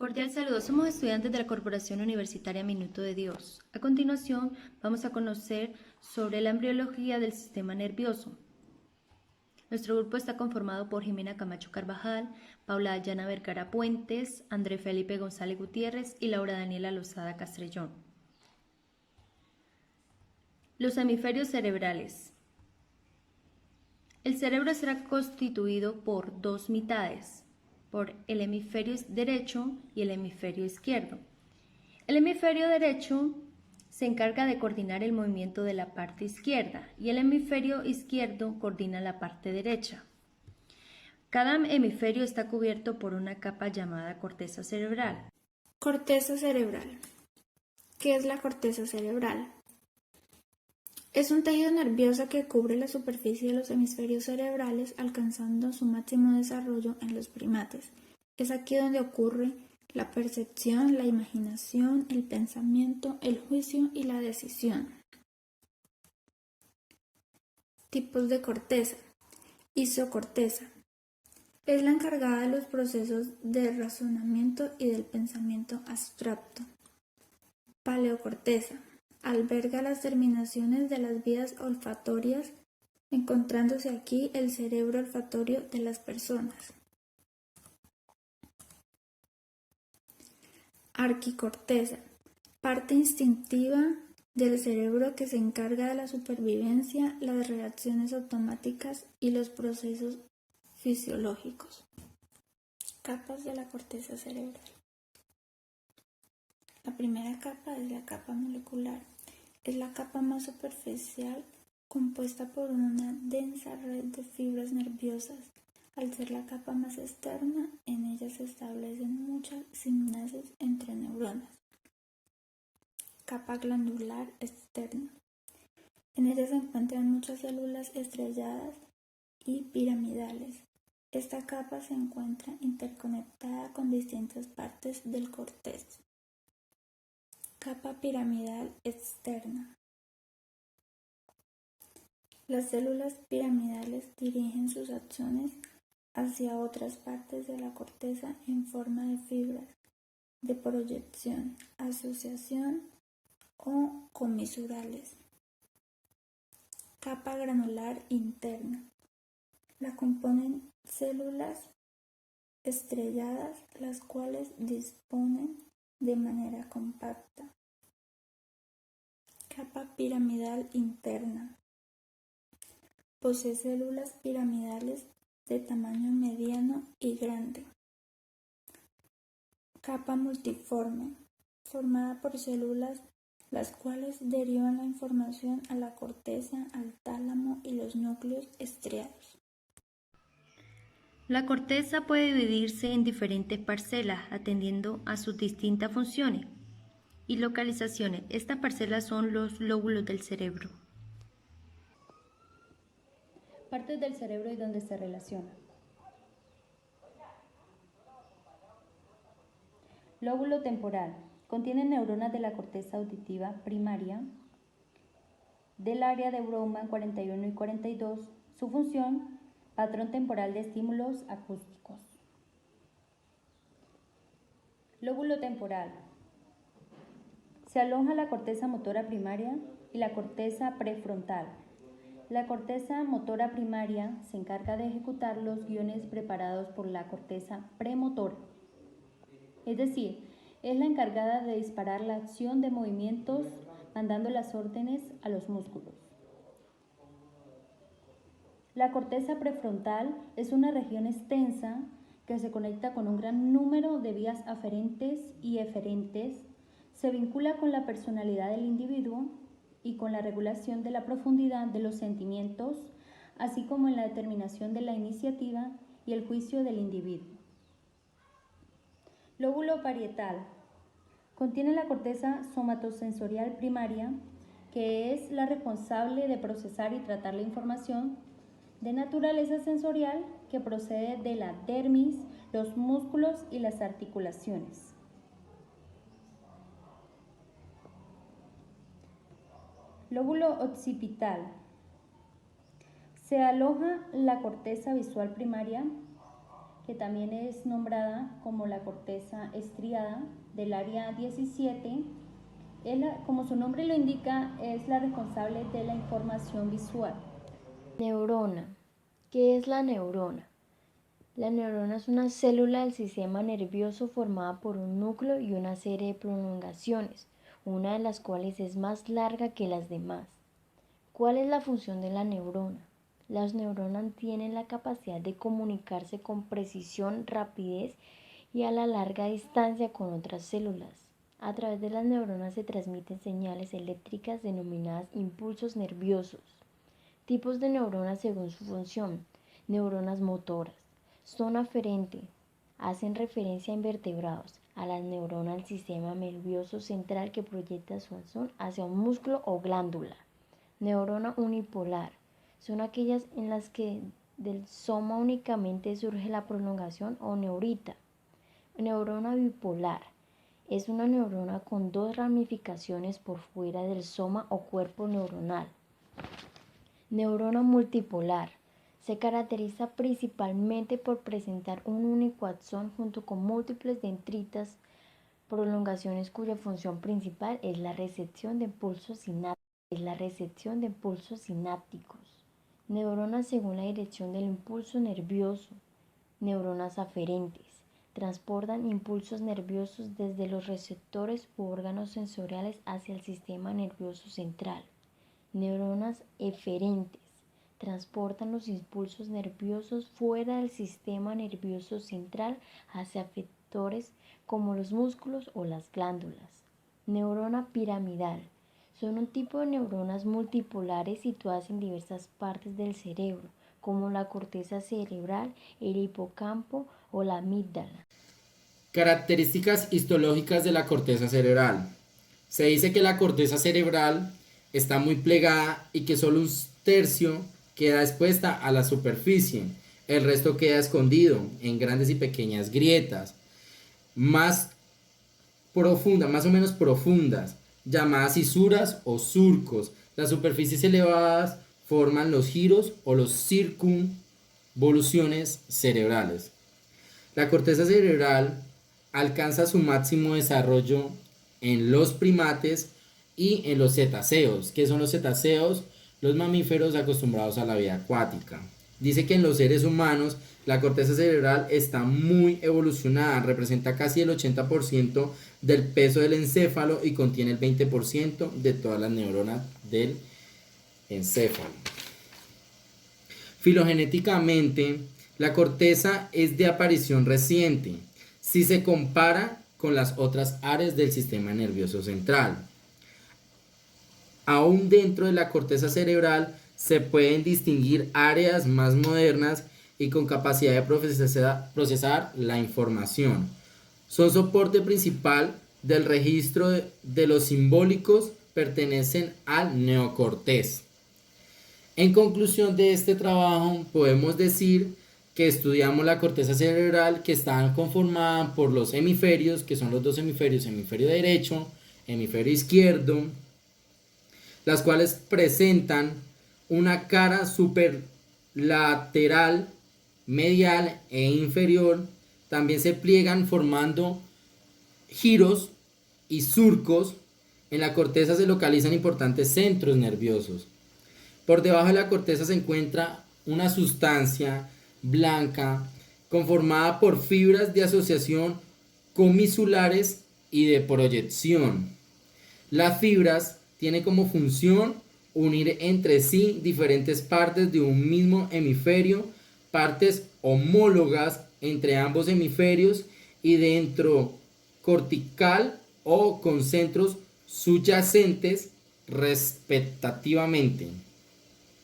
Cordial saludo, somos estudiantes de la Corporación Universitaria Minuto de Dios. A continuación, vamos a conocer sobre la embriología del sistema nervioso. Nuestro grupo está conformado por Jimena Camacho Carvajal, Paula Dayana Vergara Puentes, André Felipe González Gutiérrez y Laura Daniela Lozada Castrellón. Los hemisferios cerebrales. El cerebro será constituido por dos mitades, por el hemisferio derecho y el hemisferio izquierdo. El hemisferio derecho se encarga de coordinar el movimiento de la parte izquierda y el hemisferio izquierdo coordina la parte derecha. Cada hemisferio está cubierto por una capa llamada corteza cerebral. Corteza cerebral. ¿Qué es la corteza cerebral? Es un tejido nervioso que cubre la superficie de los hemisferios cerebrales, alcanzando su máximo desarrollo en los primates. Es aquí donde ocurre la percepción, la imaginación, el pensamiento, el juicio y la decisión. Tipos de corteza. Isocorteza. Es la encargada de los procesos de razonamiento y del pensamiento abstracto. Paleocorteza. Alberga las terminaciones de las vías olfatorias, encontrándose aquí el cerebro olfatorio de las personas. Arquicorteza. Parte instintiva del cerebro que se encarga de la supervivencia, las reacciones automáticas y los procesos fisiológicos. Capas de la corteza cerebral. La primera capa es la capa molecular. Es la capa más superficial, compuesta por una densa red de fibras nerviosas. Al ser la capa más externa, en ella se establecen muchas sinapsis entre neuronas. Capa glandular externa. En ella se encuentran muchas células estrelladas y piramidales. Esta capa se encuentra interconectada con distintas partes del corteza. Capa piramidal externa. Las células piramidales dirigen sus acciones hacia otras partes de la corteza en forma de fibras de proyección, asociación o comisurales. Capa granular interna. La componen células estrelladas, las cuales disponen de manera compacta. Capa piramidal interna. Posee células piramidales de tamaño mediano y grande. Capa multiforme, formada por células las cuales derivan la información a la corteza, al tálamo y los núcleos estriados. La corteza puede dividirse en diferentes parcelas atendiendo a sus distintas funciones y localizaciones. Estas parcelas son los lóbulos del cerebro. Partes del cerebro y donde se relacionan. Lóbulo temporal. Contiene neuronas de la corteza auditiva primaria del área de Brougham 41 y 42. Su función, patrón temporal de estímulos acústicos. Lóbulo temporal. Se aloja la corteza motora primaria y la corteza prefrontal. La corteza motora primaria se encarga de ejecutar los guiones preparados por la corteza premotora. Es decir, es la encargada de disparar la acción de movimientos mandando las órdenes a los músculos. La corteza prefrontal es una región extensa que se conecta con un gran número de vías aferentes y eferentes, se vincula con la personalidad del individuo y con la regulación de la profundidad de los sentimientos, así como en la determinación de la iniciativa y el juicio del individuo. Lóbulo parietal. Contiene la corteza somatosensorial primaria, que es la responsable de procesar y tratar la información de naturaleza sensorial que procede de la dermis, los músculos y las articulaciones. Lóbulo occipital. Se aloja la corteza visual primaria, que también es nombrada como la corteza estriada del área 17. Como su nombre lo indica, es la responsable de la información visual. Neurona. ¿Qué es la neurona? La neurona es una célula del sistema nervioso formada por un núcleo y una serie de prolongaciones, una de las cuales es más larga que las demás. ¿Cuál es la función de la neurona? Las neuronas tienen la capacidad de comunicarse con precisión, rapidez y a la larga distancia con otras células. A través de las neuronas se transmiten señales eléctricas denominadas impulsos nerviosos. Tipos de neuronas según su función. Neuronas motoras. Son aferente. Hacen referencia a invertebrados. A las neuronas del sistema nervioso central que proyecta su acción hacia un músculo o glándula. Neurona unipolar. Son aquellas en las que del soma únicamente surge la prolongación o neurita. Neurona bipolar. Es una neurona con dos ramificaciones por fuera del soma o cuerpo neuronal. Neurona multipolar. Se caracteriza principalmente por presentar un único axón junto con múltiples dendritas, prolongaciones cuya función principal es la recepción de impulsos sinápticos. Neuronas según la dirección del impulso nervioso. Neuronas aferentes. Transportan impulsos nerviosos desde los receptores u órganos sensoriales hacia el sistema nervioso central. Neuronas eferentes. Transportan los impulsos nerviosos fuera del sistema nervioso central hacia efectores como los músculos o las glándulas. Neurona piramidal. Son un tipo de neuronas multipolares situadas en diversas partes del cerebro, como la corteza cerebral, el hipocampo o la amígdala. Características histológicas de la corteza cerebral. Se dice que la corteza cerebral está muy plegada y que solo un tercio queda expuesta a la superficie. El resto queda escondido en grandes y pequeñas grietas, más o menos profundas, llamadas fisuras o surcos. Las superficies elevadas forman los giros o los circunvoluciones cerebrales. La corteza cerebral alcanza su máximo desarrollo en los primates y en los cetáceos. ¿Qué son los cetáceos? Los mamíferos acostumbrados a la vida acuática. Dice que en los seres humanos la corteza cerebral está muy evolucionada, representa casi el 80% del peso del encéfalo y contiene el 20% de todas las neuronas del encéfalo. Filogenéticamente, la corteza es de aparición reciente si se compara con las otras áreas del sistema nervioso central. Aún dentro de la corteza cerebral se pueden distinguir áreas más modernas y con capacidad de procesar la información. Son soporte principal del registro de los simbólicos, pertenecen al neocortés. En conclusión de este trabajo, podemos decir que estudiamos la corteza cerebral, que está conformada por los hemisferios, que son los dos hemisferios, hemisferio derecho, hemisferio izquierdo, las cuales presentan una cara superlateral, medial e inferior. También se pliegan formando giros y surcos. En la corteza se localizan importantes centros nerviosos. Por debajo de la corteza se encuentra una sustancia blanca conformada por fibras de asociación comisulares y de proyección. Las fibras tienen como función unir entre sí diferentes partes de un mismo hemisferio, partes homólogas entre ambos hemisferios y dentro cortical o con centros subyacentes respectivamente.